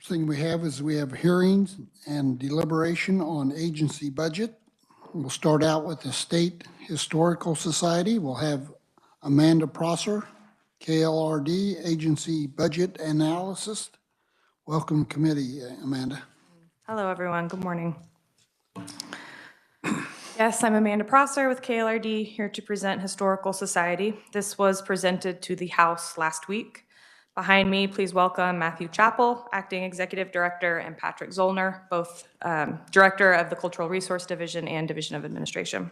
thing we have hearings and deliberation on agency budget. We'll start out with the State Historical Society. We'll have Amanda Prosser, KLRD, Agency Budget Analyst. Welcome committee, Amanda. Hello, everyone. Good morning. Yes, I'm Amanda Prosser with KLRD, here to present Historical Society. This was presented to the House last week. Behind me, please welcome Matthew Chappell, Acting Executive Director, and Patrick Zollner, both Director of the Cultural Resource Division and Division of Administration.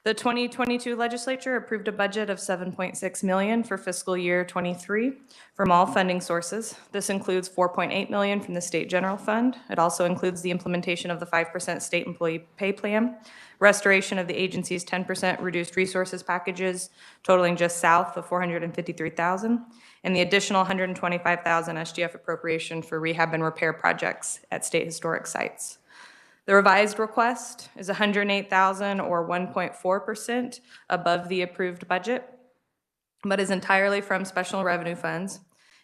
The 2022 Legislature approved a budget of $7.6 million for fiscal year 23 from all funding sources. This includes $4.8 million from the State General Fund. It also includes the implementation of the 5% state employee pay plan, restoration of the agency's 10% reduced resources packages, totaling just south of $453,000, and the additional $125,000 SGF appropriation for rehab and repair projects at state historic sites. The revised request is $108,000 or 1.4% above the approved budget, but is entirely from special revenue funds.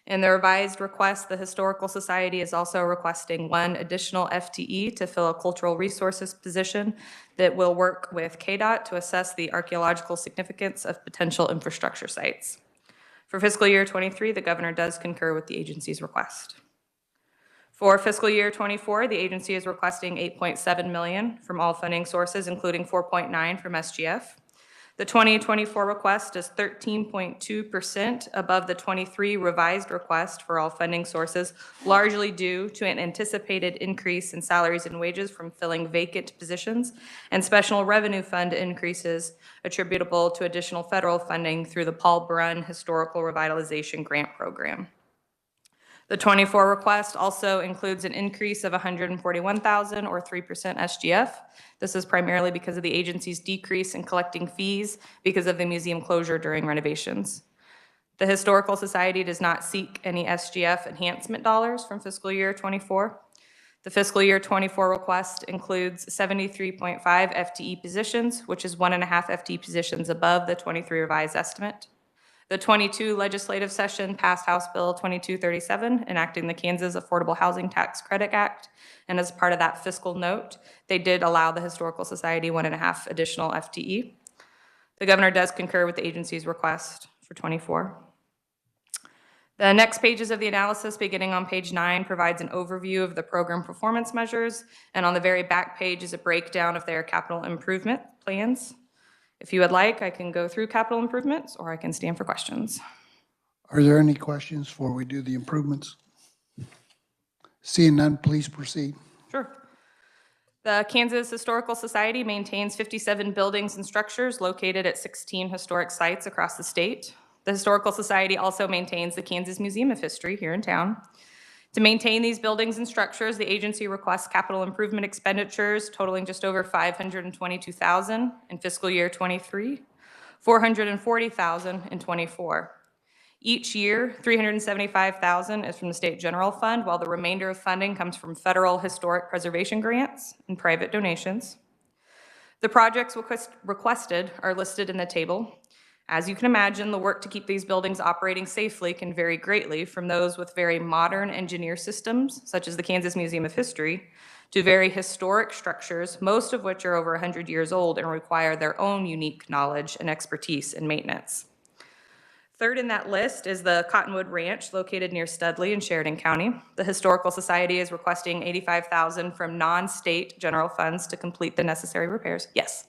In the revised request, the Historical Society is also requesting one additional FTE to fill a cultural resources position that will work with KDOT to assess the archaeological significance of potential infrastructure sites. For fiscal year 23, the governor does concur with the agency's request. For fiscal year 24, the agency is requesting $8.7 million from all funding sources, including $4.9 from SGF. The 2024 request is 13.2% above the 23 revised request for all funding sources, largely due to an anticipated increase in salaries and wages from filling vacant positions and special revenue fund increases attributable to additional federal funding through the Paul Brunn Historical Revitalization Grant Program. The 24 request also includes an increase of $141,000 or 3% SGF. This is primarily because of the agency's decrease in collecting fees because of the museum closure during renovations. The Historical Society does not seek any SGF enhancement dollars from fiscal year 24. The fiscal year 24 request includes 73.5 FTE positions, which is 1.5 FTE positions above the 23 revised estimate. The 22 legislative session passed House Bill 2237, enacting the Kansas Affordable Housing Tax Credit Act. And as part of that fiscal note, they did allow the Historical Society 1.5 additional FTE. The governor does concur with the agency's request for 24. The next pages of the analysis, beginning on page 9, provides an overview of the program performance measures. And on the very back page is a breakdown of their capital improvement plans. If you would like, I can go through capital improvements, or I can stand for questions. Are there any questions before we do the improvements? Seeing none, please proceed. Sure. The Kansas Historical Society maintains 57 buildings and structures located at 16 historic sites across the state. The Historical Society also maintains the Kansas Museum of History here in town. To maintain these buildings and structures, the agency requests capital improvement expenditures totaling just over $522,000 in fiscal year 23, $440,000 in 24. Each year, $375,000 is from the State General Fund, while the remainder of funding comes from federal historic preservation grants and private donations. The projects requested are listed in the table. As you can imagine, the work to keep these buildings operating safely can vary greatly from those with very modern engineer systems, such as the Kansas Museum of History, to very historic structures, most of which are over 100 years old and require their own unique knowledge and expertise in maintenance. Third in that list is the Cottonwood Ranch, located near Studley in Sheridan County. The Historical Society is requesting $85,000 from non-state general funds to complete the necessary repairs. Yes?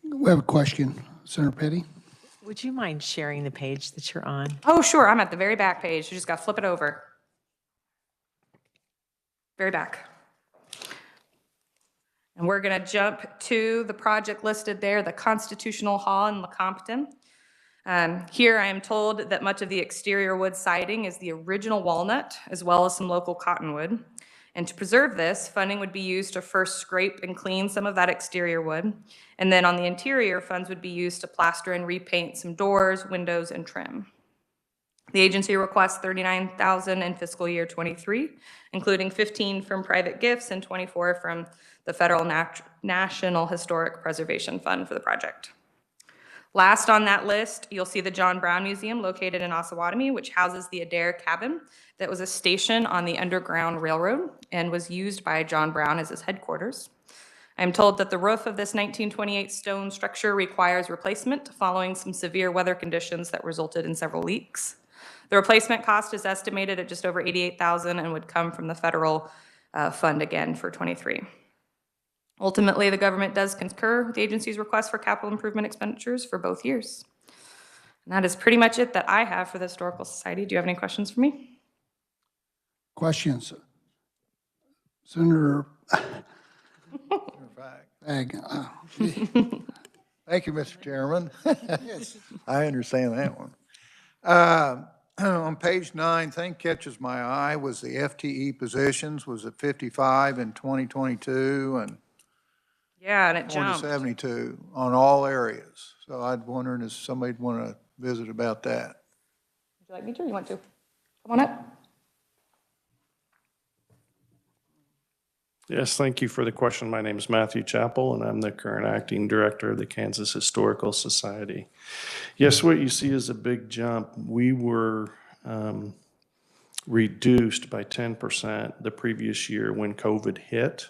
We have a question. Senator Petty. Would you mind sharing the page that you're on? Oh, sure. I'm at the very back page. You just got to flip it over. Very back. And we're going to jump to the project listed there, the Constitutional Hall in Lecompton. Here I am told that much of the exterior wood siding is the original walnut, as well as some local cottonwood. And to preserve this, funding would be used to first scrape and clean some of that exterior wood. And then on the interior, funds would be used to plaster and repaint some doors, windows, and trim. The agency requests $39,000 in fiscal year 23, including $15,000 from private gifts and $24,000 from the Federal National Historic Preservation Fund for the project. Last on that list, you'll see the John Brown Museum located in Osawatomie, which houses the Adair Cabin that was a station on the Underground Railroad and was used by John Brown as his headquarters. I'm told that the roof of this 1928 stone structure requires replacement following some severe weather conditions that resulted in several leaks. The replacement cost is estimated at just over $88,000 and would come from the federal fund again for '23. Ultimately, the government does concur with the agency's request for capital improvement expenditures for both years. And that is pretty much it that I have for the Historical Society. Do you have any questions for me? Questions? Senator Fagg. Thank you, Mr. Chairman. Yes. I understand that one. On page 9, thing catches my eye was the FTE positions was at 55 in 2022 and Yeah, and it going to jumped. 72 on all areas. So I'd wondering if somebody'd want to visit about that. Would you like me to or you want to? Come on up. Yes, thank you for the question. My name is Matthew Chappell, and I'm the current acting director of the Kansas Historical Society. Yes, what you see is a big jump. We were reduced by 10% the previous year when COVID hit.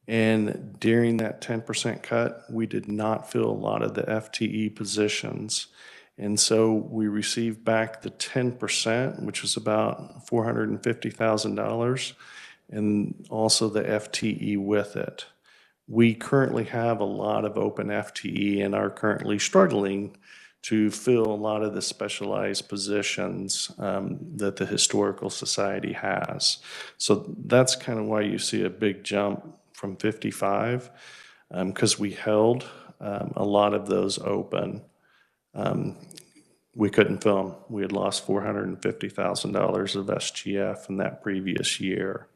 And during that 10% cut, we did not fill a lot of the FTE positions. And so we received back the 10%, which was about $450,000, and also the FTE with it. We currently have a lot of open FTE and are currently struggling to fill a lot of the specialized positions that the Historical Society has. So that's kind of why you see a big jump from 55, because we held a lot of those open. We couldn't fill them. We had lost $450,000 of SGF in that previous year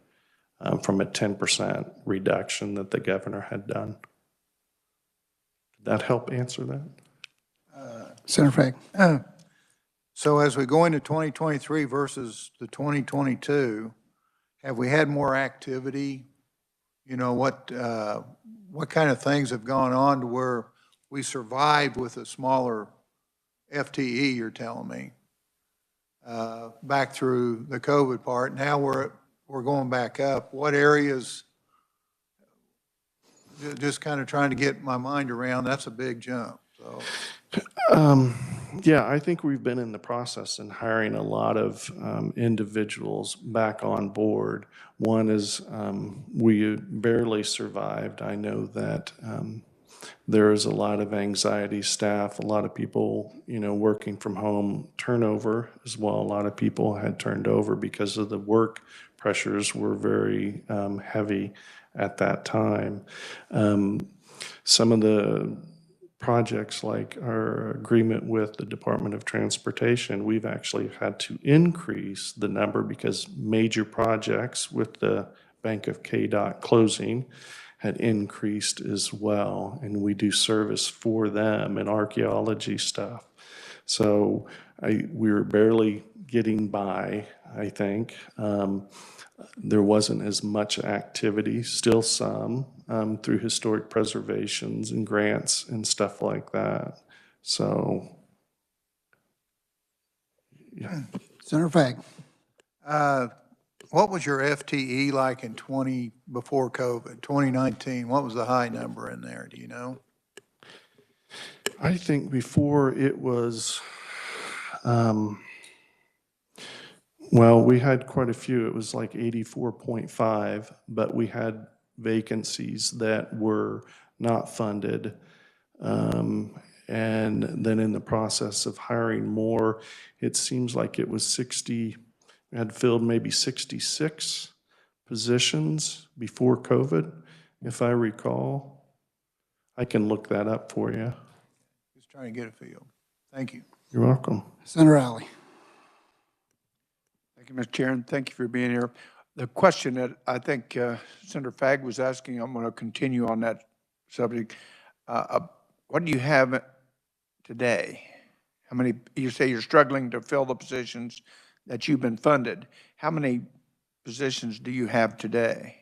from a 10% reduction that the governor had done. Did that help answer that? Senator Fagg. So as we go into 2023 versus the 2022, have we had more activity? You know, what kind of things have gone on to where we survived with a smaller FTE, you're telling me, back through the COVID part? Now we're going back up. What areas, just kind of trying to get my mind around, that's a big jump, so. Yeah, I think we've been in the process in hiring a lot of individuals back on board. One is we barely survived. I know that there is a lot of anxiety staff, a lot of people, you know, working from home, turnover as well. A lot of people had turned over because of the work pressures were very heavy at that time. Some of the projects like our agreement with the Department of Transportation, we've actually had to increase the number because major projects with the Bank of K.Dot closing had increased as well. And we do service for them and archaeology stuff. So we were barely getting by, I think. There wasn't as much activity, still some, through historic preservations and grants and stuff like that. So, yeah. Senator Fagg. What was your FTE like in before COVID, 2019? What was the high number in there, do you know? I think before it was, well, we had quite a few. It was like 84.5, but we had vacancies that were not funded. And then in the process of hiring more, it seems like it was 60, we had filled maybe 66 positions before COVID, if I recall. I can look that up for you. Just trying to get a feel. Thank you. You're welcome. Senator Alley. Thank you, Mr. Chairman. Thank you for being here. The question that I think Senator Fagg was asking, I'm going to continue on that subject. What do you have today? How many, you say you're struggling to fill the positions that you've been funded. How many positions do you have today?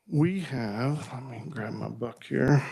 We have, let me grab my book here.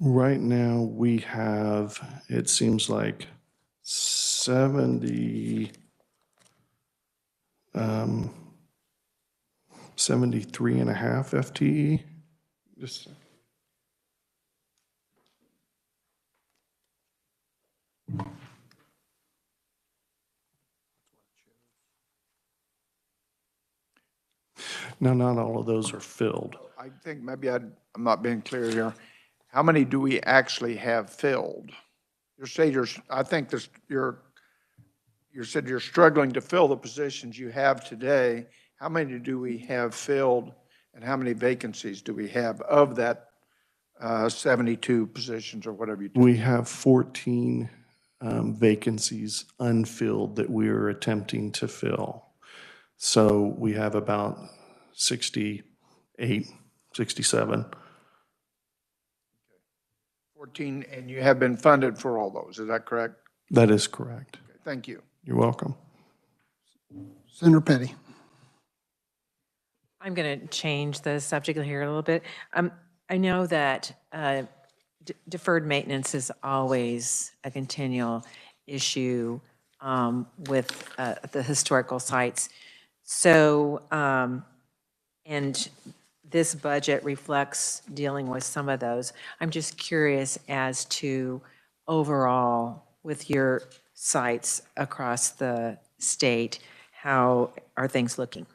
Right now, we have, it seems like 70, 73 and a half FTE. Just now, not all of those are filled. I think maybe I'm not being clear here. How many do we actually have filled? You say I think this, you said you're struggling to fill the positions you have today. How many do we have filled, and how many vacancies do we have of that 72 positions or whatever you do? We have 14 vacancies unfilled that we are attempting to fill. So we have about 68, 67. 14, and you have been funded for all those, is that correct? That is correct. Okay, thank you. You're welcome. Senator Petty. I'm going to change the subject here a little bit. I know that deferred maintenance is always a continual issue with the historical sites. So, and this budget reflects dealing with some of those. I'm just curious as to overall with your sites across the state, how are things looking?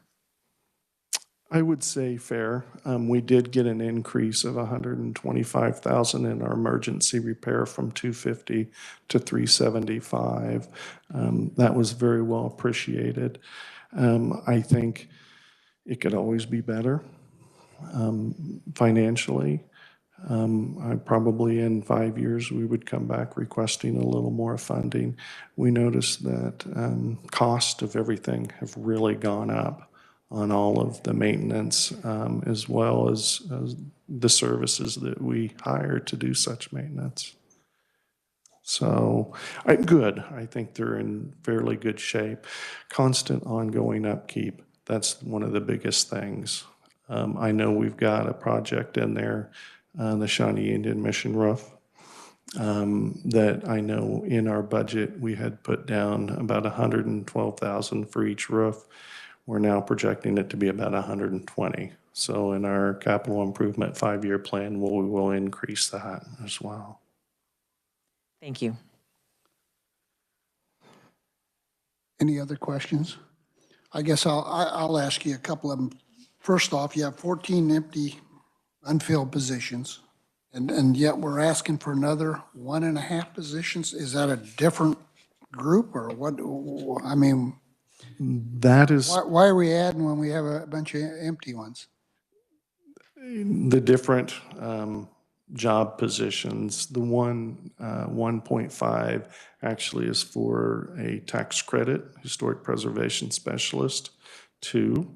I would say fair. We did get an increase of 125,000 in our emergency repair from 250 to 375. That was very well appreciated. I think it could always be better financially. I probably in 5 years, we would come back requesting a little more funding. We noticed that cost of everything have really gone up on all of the maintenance, as well as the services that we hire to do such maintenance. So, good. I think they're in fairly good shape. Constant ongoing upkeep, that's one of the biggest things. I know we've got a project in there, the Shawnee Indian Mission roof, that I know in our budget, we had put down about 112,000 for each roof. We're now projecting it to be about 120. So in our capital improvement 5-year plan, we will increase that as well. Thank you. Any other questions? I guess I'll ask you a couple of them. First off, you have 14 empty, unfilled positions, and yet we're asking for another 1.5 positions. Is that a different group or what? I mean, That is why are we adding when we have a bunch of empty ones? the different job positions. The 1.5 actually is for a tax credit, historic preservation specialist, 2,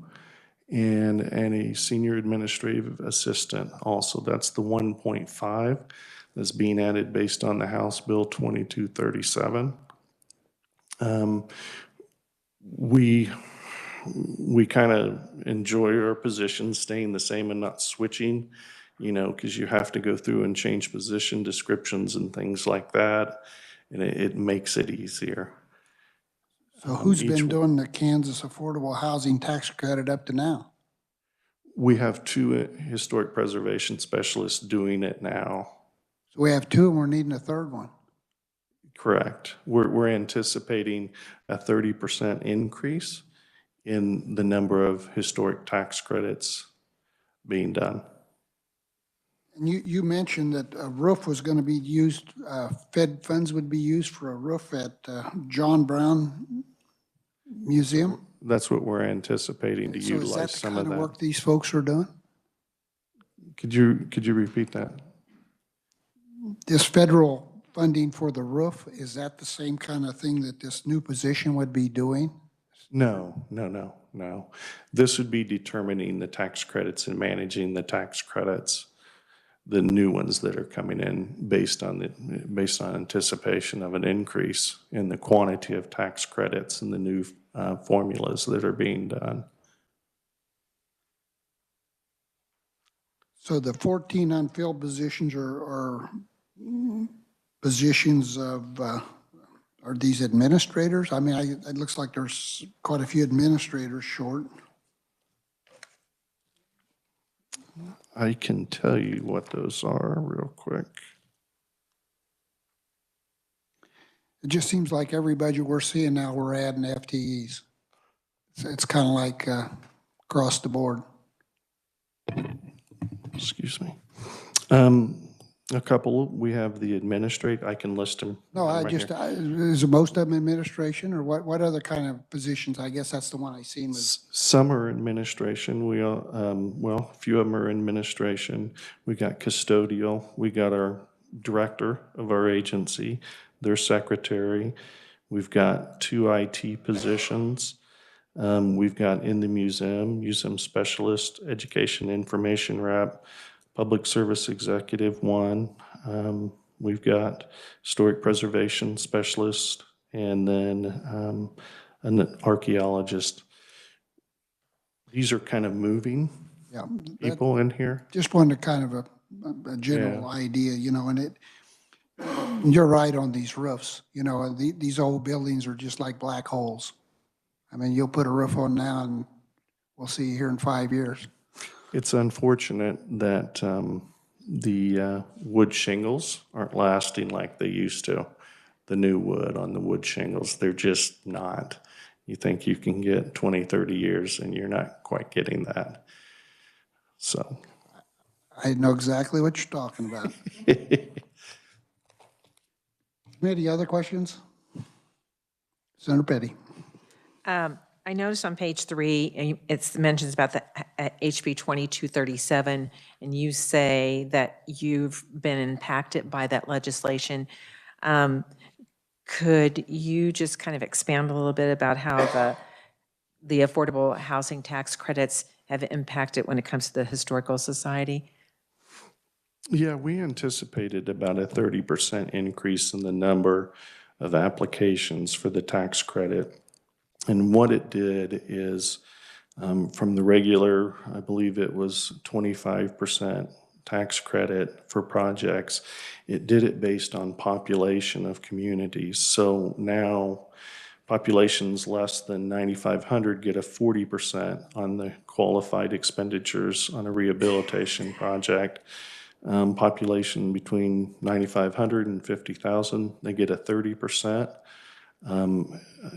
and a senior administrative assistant also. That's the 1.5 that's being added based on the House Bill 2237. We kind of enjoy our positions staying the same and not switching, because you have to go through and change position descriptions and things like that, and it makes it easier. So who's each been doing the Kansas Affordable Housing Tax Credit up to now? We have 2 historic preservation specialists doing it now. So we have 2 and we're needing a third one. Correct. We're anticipating a 30% increase in the number of historic tax credits being done. And you mentioned that a roof was going to be used, Fed funds would be used for a roof at John Brown Museum? That's what we're anticipating to So is utilize that the some kind of of that. work these folks are doing? Could you repeat that? This federal funding for the roof, is that the same kind of thing that this new position would be doing? No. This would be determining the tax credits and managing the tax credits, the new ones that are coming in based on anticipation of an increase in the quantity of tax credits and the new formulas that are being done. So the 14 unfilled positions are positions of, are these administrators? I mean, it looks like there's quite a few administrators short. I can tell you what those are real quick. It just seems like every budget we're seeing now, we're adding FTEs. It's kind of like across the board. Excuse me. A couple, we have the administrate, I can list them. No, I right just, here. is most of them administration, or what other kind of positions? I guess that's the one I seen was, Some are administration, we, well, a few of them are administration. We got custodial, we got our director of our agency, their secretary. We've got 2 IT positions. We've got in the museum specialist, education information rep, public service executive 1. We've got historic preservation specialist, and then an archaeologist. These are kind of moving yeah. people in here. Just wanted kind of a general idea, and you're right on these roofs, these old buildings are just like black holes. I mean, you'll put a roof on now and we'll see you here in 5 years. It's unfortunate that the wood shingles aren't lasting like they used to. The new wood on the wood shingles, they're just not. You think you can get 20, 30 years and you're not quite getting that. So. I know exactly what you're talking about. Any other questions? Senator Petty. I noticed on page 3, it mentions about the HB 2237, and you say that you've been impacted by that legislation. Could you just kind of expand a little bit about how the affordable housing tax credits have impacted when it comes to the Historical Society? Yeah, we anticipated about a 30% increase in the number of applications for the tax credit. And what it did is from the regular, I believe it was 25% tax credit for projects, it did it based on population of communities. So now populations less than 9,500 get a 40% on the qualified expenditures on a rehabilitation project. Population between 9,500 and 50,000, they get a 30%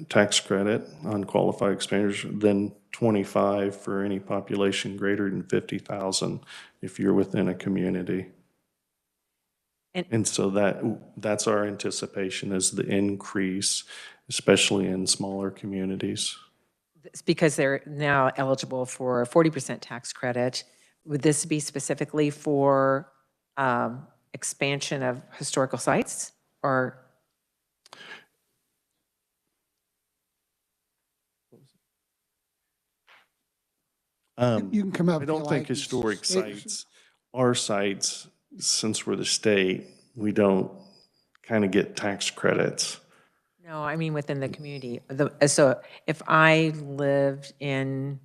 tax credit on qualified expenditures, then 25 for any population greater than 50,000 if you're within a community. And so that's our anticipation is the increase, especially in smaller communities. It's because they're now eligible for a 40% tax credit. Would this be specifically for expansion of historical sites, or? You can come up. I if you don't think like. historic sites, our sites, since we're the state, we don't kind of get tax credits. No, I mean within the community. So if I lived in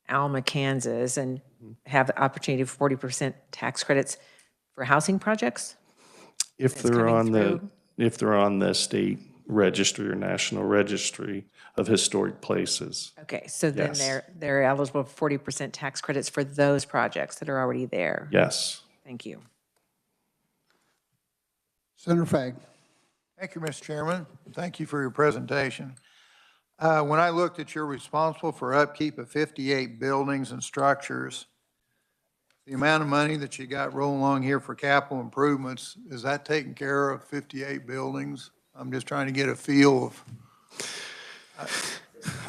Alma, Kansas, and have the opportunity for 40% tax credits for housing projects? If they're on the state registry or national registry of historic places. Okay, so then Yes. they're eligible for 40% tax credits for those projects that are already there. Yes. Thank you. Senator Fagg. Thank you, Mr. Chairman. Thank you for your presentation. When I looked at you're responsible for upkeep of 58 buildings and structures, the amount of money that you got rolling along here for capital improvements, is that taking care of 58 buildings? I'm just trying to get a feel of,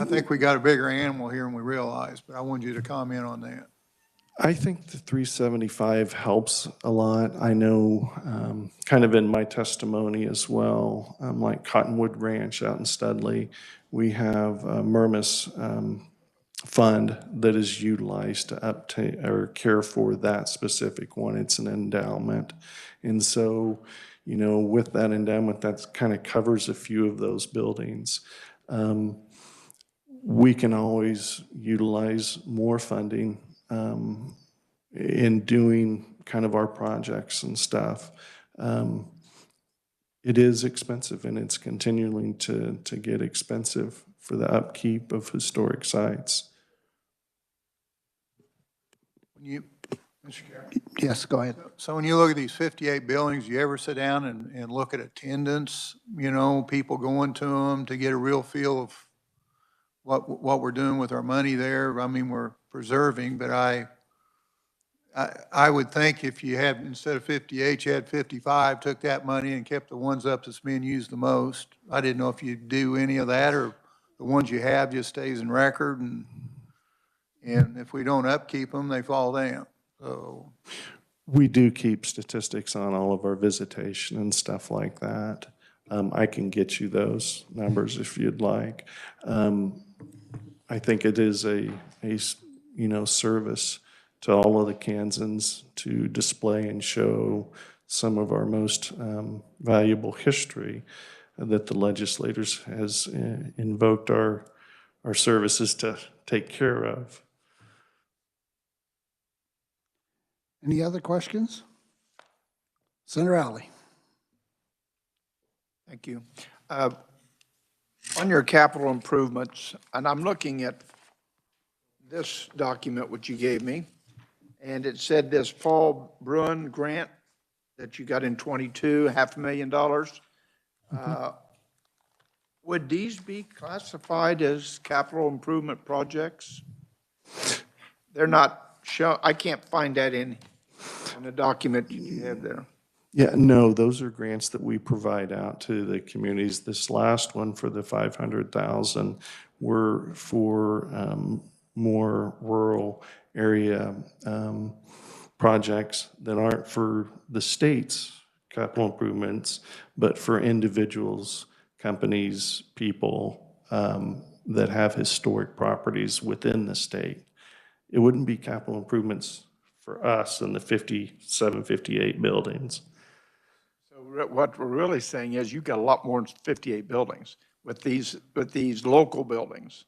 I think we got a bigger animal here than we realize, but I wanted you to comment on that. I think the 375 helps a lot. I know kind of in my testimony as well, like Cottonwood Ranch out in Studley, we have a Murmis fund that is utilized to uptake or care for that specific one. It's an endowment. And so, with that endowment, that kind of covers a few of those buildings. We can always utilize more funding in doing kind of our projects and stuff. It is expensive, and it's continuing to get expensive for the upkeep of historic sites. When you, Mr. Chairman? Yes, go ahead. So when you look at these 58 buildings, you ever sit down and look at attendance, you know, people going to them to get a real feel of what we're doing with our money there? I mean, we're preserving, but I would think if you had, instead of 58, you had 55, took that money and kept the ones up that's being used the most. I didn't know if you do any of that, or the ones you have just stays in record, and if we don't upkeep them, they fall down. So, We do keep statistics on all of our visitation and stuff like that. I can get you those numbers if you'd like. I think it is a service to all of the Kansans to display and show some of our most valuable history that the legislators has invoked our services to take care of. Any other questions? Senator Alley. Thank you. On your capital improvements, and I'm looking at this document which you gave me, and it said this Paul Bruin grant that you got in 22, $500,000. Would these be classified as capital improvement projects? They're not shown, I can't find that in the document you have there. Yeah, no, those are grants that we provide out to the communities. This last one for the 500,000 were for more rural area projects that aren't for the state's capital improvements, but for individuals, companies, people that have historic properties within the state. It wouldn't be capital improvements for us in the 57, 58 buildings. So what we're really saying is you've got a lot more than 58 buildings with these local buildings.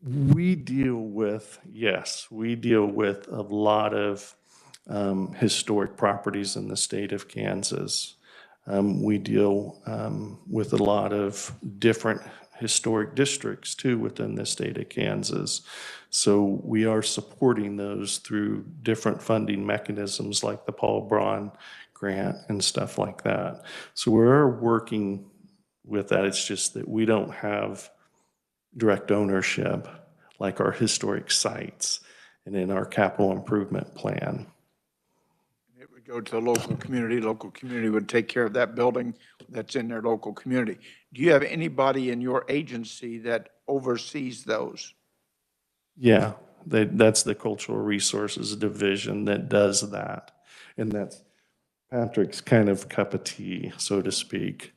We deal with a lot of historic properties in the state of Kansas. We deal with a lot of different historic districts too within the state of Kansas. So we are supporting those through different funding mechanisms like the Paul Braun grant and stuff like that. So we're working with that. It's just that we don't have direct ownership like our historic sites and in our capital improvement plan. It would go to a local community would take care of that building that's in their local community. Do you have anybody in your agency that oversees those? Yeah, that's the Cultural Resources Division that does that. And that's Patrick's kind of cup of tea, so to speak,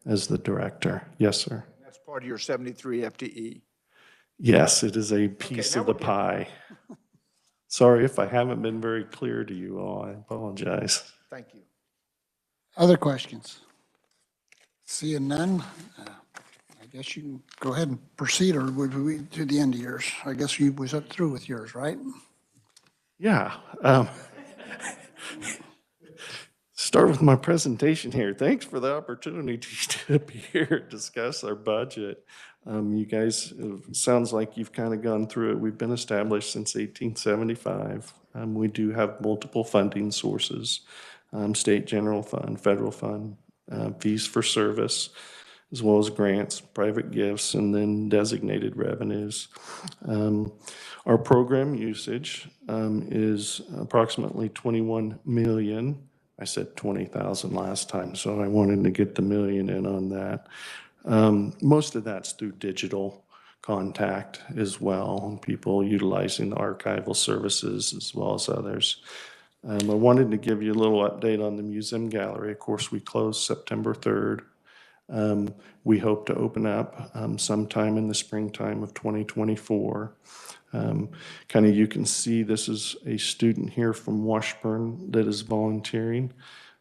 as the director. Yes, sir. That's part of your 73 FTE. Yes, it is a piece of the pie. Sorry if I haven't been very clear to you all. I apologize. Thank you. Other questions? Seeing none, I guess you can go ahead and proceed, or would we to the end of yours? I guess you was up through with yours, right? Yeah. Start with my presentation here. Thanks for the opportunity to be here to discuss our budget. You guys, it sounds like you've kind of gone through it. We've been established since 1875. We do have multiple funding sources, state general fund, federal fund, fees for service, as well as grants, private gifts, and then designated revenues. Our program usage is approximately 21 million. I said 20,000 last time, so I wanted to get the million in on that. Most of that's through digital contact as well, and people utilizing the archival services as well as others. I wanted to give you a little update on the museum gallery. Of course, we closed September 3rd. We hope to open up sometime in the springtime of 2024. Kind of you can see this is a student here from Washburn that is volunteering.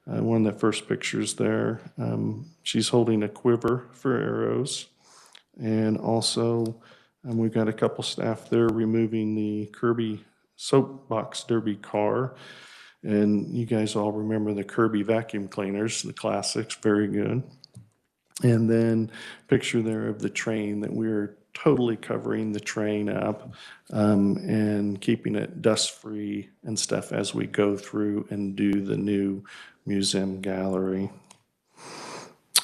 One of the first pictures there, she's holding a quiver for arrows. And also we've got a couple staff there removing the Kirby soapbox derby car. And you guys all remember the Kirby vacuum cleaners, the classics, very good. And then picture there of the train that we're totally covering the train up and keeping it dust-free and stuff as we go through and do the new museum gallery.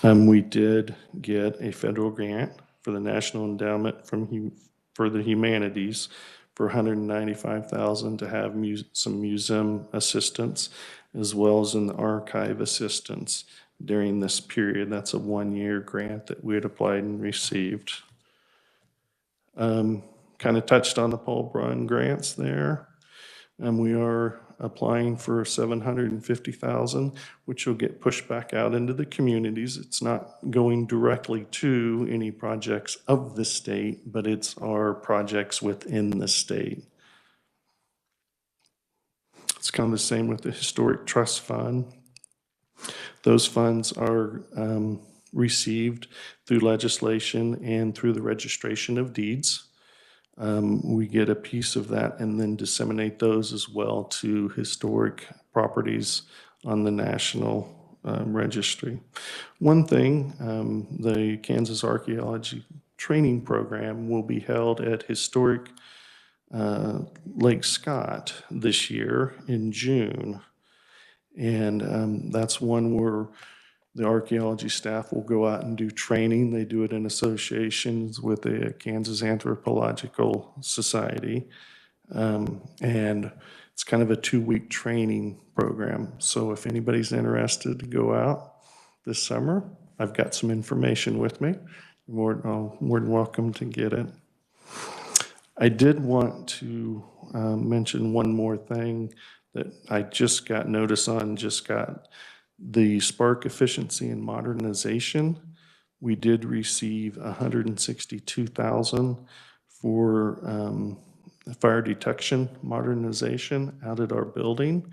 We did get a federal grant for the National Endowment for the Humanities for $195,000 to have some museum assistance as well as an archive assistance during this period. That's a one-year grant that we had applied and received. Kind of touched on the Paul Brun grants there. We are applying for $750,000, which will get pushed back out into the communities. It's not going directly to any projects of the state, but it's our projects within the state. It's kind of the same with the Historic Trust Fund. Those funds are received through legislation and through the registration of deeds. We get a piece of that and then disseminate those as well to historic properties on the national registry. One thing, the Kansas Archaeology Training Program will be held at historic Lake Scott this year in June. And that's one where the archaeology staff will go out and do training. They do it in associations with the Kansas Anthropological Society. And it's kind of a 2-week training program. So if anybody's interested to go out this summer, I've got some information with me. You're more than welcome to get it. I did want to mention one more thing that I just got notice on, the Spark Efficiency and Modernization. We did receive $162,000 for fire detection modernization out at our building.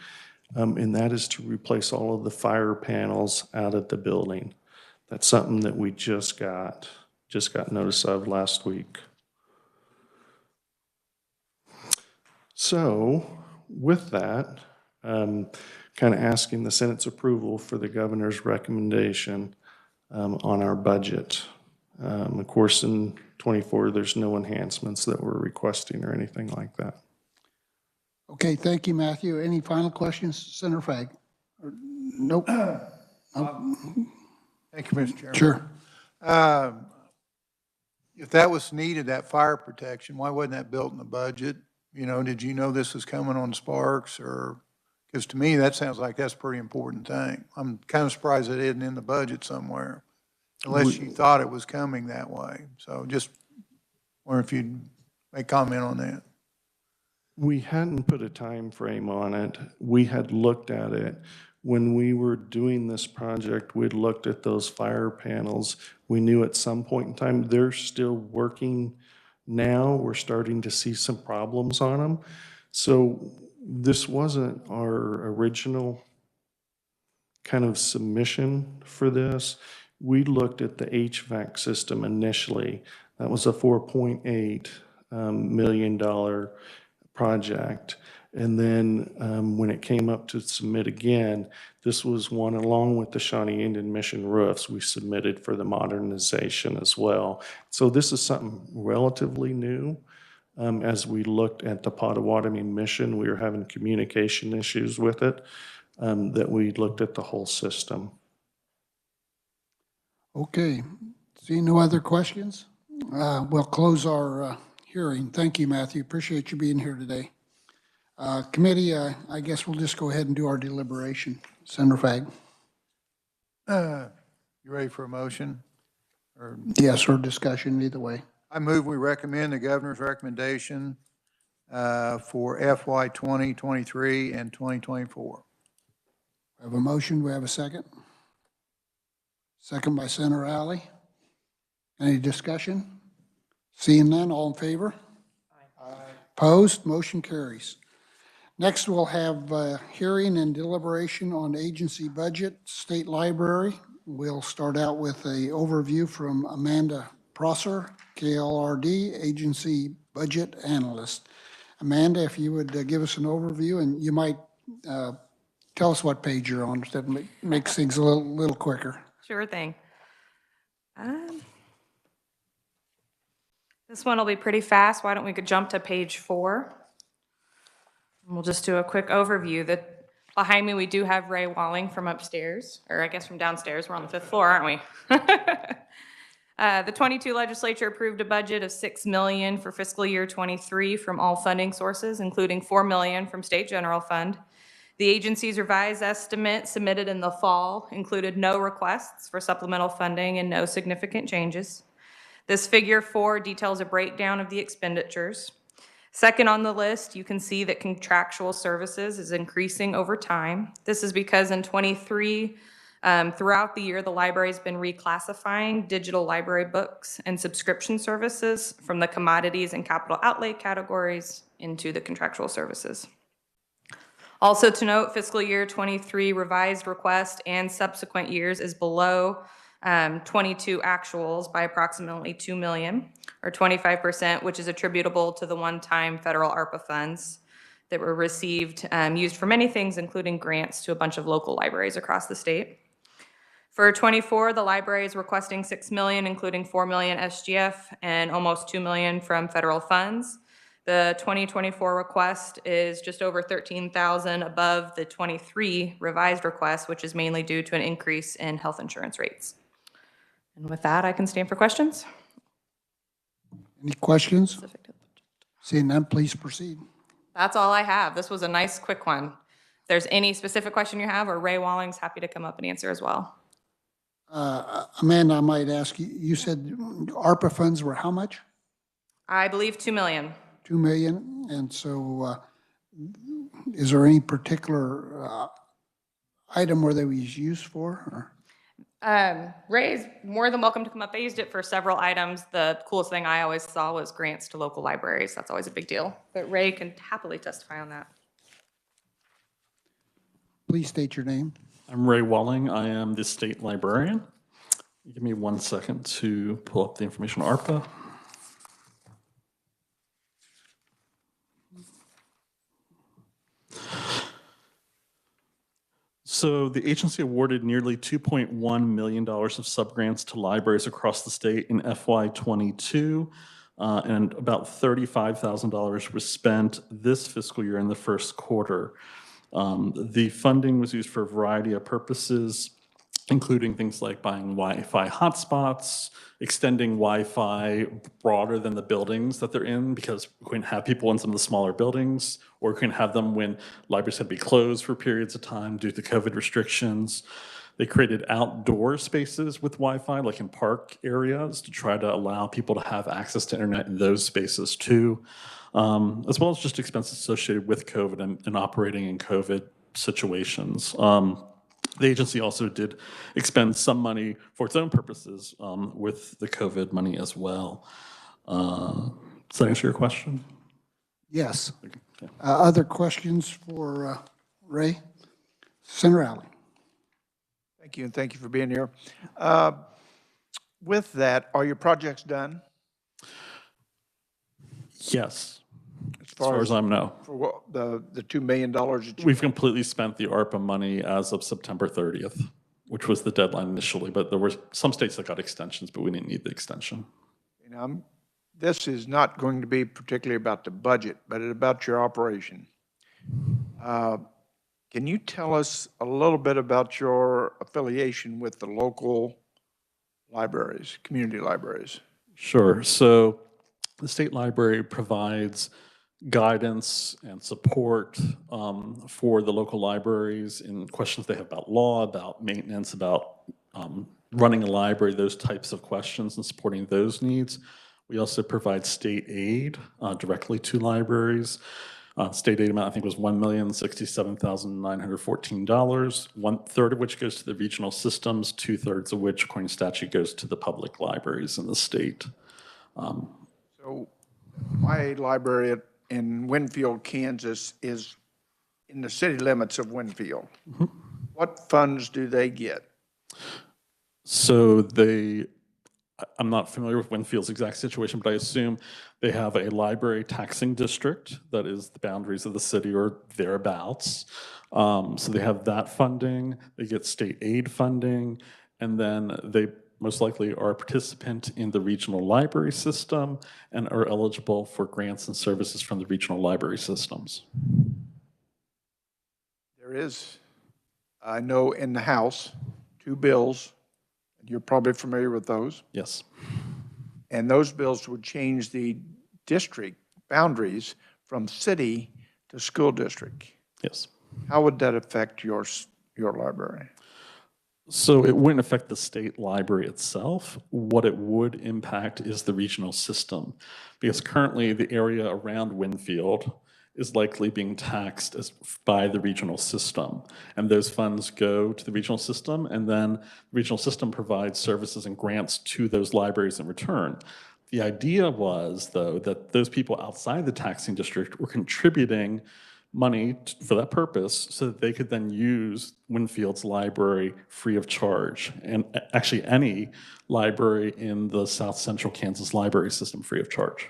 And that is to replace all of the fire panels out at the building. That's something that we just got notice of last week. So with that, kind of asking the Senate's approval for the governor's recommendation on our budget. Of course, in 24, there's no enhancements that we're requesting or anything like that. Okay, thank you, Matthew. Any final questions, Senator Fagg? Nope. Thank you, Mr. Chairman. Sure. If that was needed, that fire protection, why wasn't that built in the budget? You know, did you know this was coming on Sparks or? Because to me, that sounds like that's a pretty important thing. I'm kind of surprised it isn't in the budget somewhere, unless you thought it was coming that way. So just wonder if you'd make comment on that. We hadn't put a time frame on it. We had looked at it. When we were doing this project, we'd looked at those fire panels. We knew at some point in time, they're still working now. We're starting to see some problems on them. So this wasn't our original kind of submission for this. We looked at the HVAC system initially. That was a $4.8 million project. And then when it came up to submit again, this was one along with the Shawnee Indian Mission roofs we submitted for the modernization as well. So this is something relatively new. As we looked at the Potawatomi mission, we were having communication issues with it, that we looked at the whole system. Okay, seeing no other questions, we'll close our hearing. Thank you, Matthew. Appreciate you being here today. Committee, I guess we'll just go ahead and do our deliberation. Senator Fagg. You ready for a motion? Or Yes, or discussion, either way. I move we recommend the governor's recommendation for FY 2023 and 2024. I have a motion. Do we have a second? Second by Senator Alley. Any discussion? Seeing none, all in favor? Aye. Opposed? Motion carries. Next, we'll have hearing and deliberation on agency budget, State Library. We'll start out with an overview from Amanda Prosser, KLRD, Agency Budget Analyst. Amanda, if you would give us an overview, and you might tell us what page you're on, that makes things a little quicker. Sure thing. This one will be pretty fast. Why don't we could jump to page 4? And we'll just do a quick overview. Behind me, we do have Ray Walling from upstairs, or I guess from downstairs. We're on the 5th floor, aren't we? The 22 legislature approved a budget of $6 million for fiscal year 23 from all funding sources, including $4 million from state general fund. The agency's revised estimate submitted in the fall included no requests for supplemental funding and no significant changes. This figure 4 details a breakdown of the expenditures. Second on the list, you can see that contractual services is increasing over time. This is because in 23, throughout the year, the library's been reclassifying digital library books and subscription services from the commodities and capital outlay categories into the contractual services. Also to note, fiscal year 23 revised request and subsequent years is below 22 actuals by approximately $2 million, or 25%, which is attributable to the one-time federal ARPA funds that were received, used for many things, including grants to a bunch of local libraries across the state. For 24, the library is requesting $6 million, including $4 million SGF and almost $2 million from federal funds. The 2024 request is just over $13,000 above the 23 revised request, which is mainly due to an increase in health insurance rates. And with that, I can stand for questions. Any questions? Seeing none, please proceed. That's all I have. This was a nice, quick one. If there's any specific question you have, or Ray Walling's happy to come up and answer as well. Amanda, I might ask you, you said ARPA funds were how much? I believe $2 million. 2 million, and so is there any particular item where they was used for? Ray is more than welcome to come up. I used it for several items. The coolest thing I always saw was grants to local libraries. That's always a big deal. But Ray can happily testify on that. Please state your name. I'm Ray Walling. I am the state librarian. Give me 1 second to pull up the information on ARPA. So the agency awarded nearly $2.1 million of subgrants to libraries across the state in FY22, and about $35,000 was spent this fiscal year in the first quarter. The funding was used for a variety of purposes, including things like buying Wi-Fi hotspots, extending Wi-Fi broader than the buildings that they're in, because we couldn't have people in some of the smaller buildings, or we couldn't have them when libraries had to be closed for periods of time due to COVID restrictions. They created outdoor spaces with Wi-Fi, like in park areas, to try to allow people to have access to internet in those spaces too, as well as just expenses associated with COVID and operating in COVID situations. The agency also did expend some money for its own purposes with the COVID money as well. Does that answer your question? Yes. Okay. Other questions for Ray? Senator Alley. Thank you, and thank you for being here. With that, are your projects done? Yes, as far as I know. For what, the $2 million that you... We've completely spent the ARPA money as of September 30th, which was the deadline initially, but there were some states that got extensions, but we didn't need the extension. You know, this is not going to be particularly about the budget, but about your operation. Can you tell us a little bit about your affiliation with the local libraries, community libraries? Sure. So the state library provides guidance and support for the local libraries in questions they have about law, about maintenance, about running a library, those types of questions, and supporting those needs. We also provide state aid directly to libraries. State aid amount, I think, was $1,067,914, 1/3 of which goes to the regional systems, 2/3 of which, according to statute, goes to the public libraries in the state. So my library in Winfield, Kansas is in the city limits of Winfield. Mm-hmm. What funds do they get? So I'm not familiar with Winfield's exact situation, but I assume they have a library taxing district that is the boundaries of the city or thereabouts. So they have that funding, they get state aid funding, and then they most likely are a participant in the regional library system and are eligible for grants and services from the regional library systems. There is, I know in the House, 2 bills, and you're probably familiar with those, Yes. and those bills would change the district boundaries from city to school district. Yes. How would that affect your library? So it wouldn't affect the state library itself. What it would impact is the regional system, because currently the area around Winfield is likely being taxed by the regional system. And those funds go to the regional system, and then the regional system provides services and grants to those libraries in return. The idea was, though, that those people outside the taxing district were contributing money for that purpose so that they could then use Winfield's library free of charge, and actually any library in the South Central Kansas library system free of charge.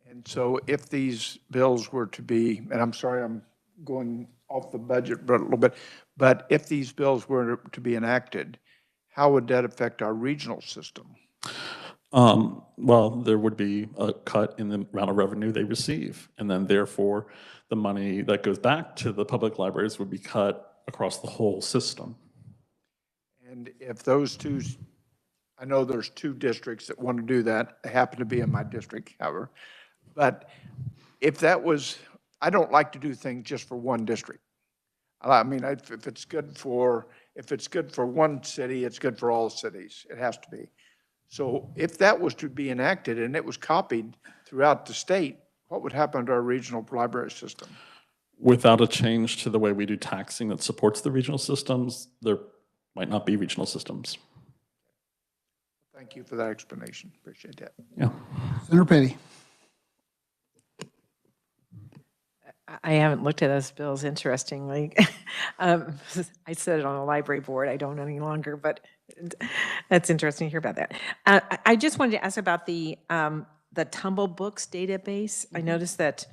And so if these bills were to be, and I'm sorry I'm going off the budget a little bit, but if these bills were to be enacted, how would that affect our regional system? Well, there would be a cut in the amount of revenue they receive, and then therefore the money that goes back to the public libraries would be cut across the whole system. And if those two, I know there's 2 districts that want to do that. They happen to be in my district, however. But if that was, I don't like to do things just for one district. I mean, if it's good for one city, it's good for all cities. It has to be. So if that was to be enacted and it was copied throughout the state, what would happen to our regional library system? Without a change to the way we do taxing that supports the regional systems, there might not be regional systems. Thank you for that explanation. Appreciate that. Yeah. Senator Petty. I haven't looked at those bills, interestingly. I said it on a library board. I don't any longer, but that's interesting to hear about that. I just wanted to ask about the Tumble Books database. I noticed that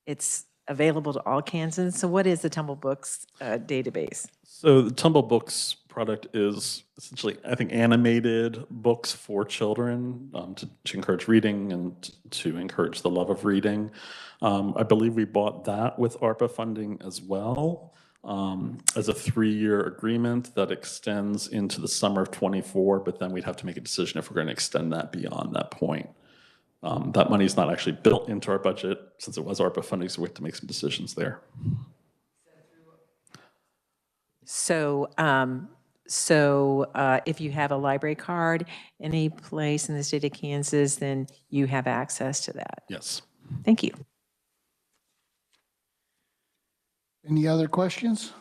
it's available to all Kansans. So what is the Tumble Books database? So the Tumble Books product is essentially, I think, animated books for children to encourage reading and to encourage the love of reading. I believe we bought that with ARPA funding as well, as a 3-year agreement that extends into the summer of '24, but then we'd have to make a decision if we're going to extend that beyond that point. That money is not actually built into our budget since it was ARPA funding, so we have to make some decisions there. So, if you have a library card any place in the state of Kansas, then you have access to that. Yes. Thank you. Any other questions?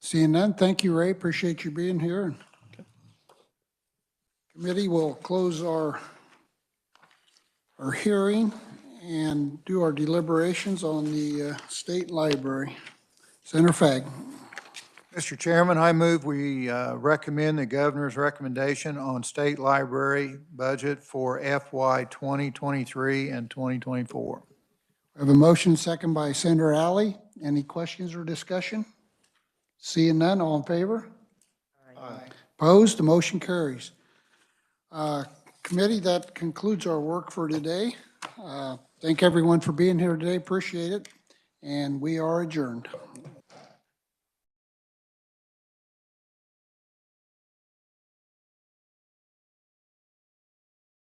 Seeing none, thank you, Ray. Appreciate you being here. Okay. Committee will close our hearing and do our deliberations on the state library. Senator Fagg. Mr. Chairman, I move we recommend the governor's recommendation on state library budget for FY 2023 and 2024. I have a motion, second by Senator Alley. Any questions or discussion? Seeing none, all in favor? Aye. Opposed? The motion carries. Committee, that concludes our work for today. Thank everyone for being here today. Appreciate it. And we are adjourned.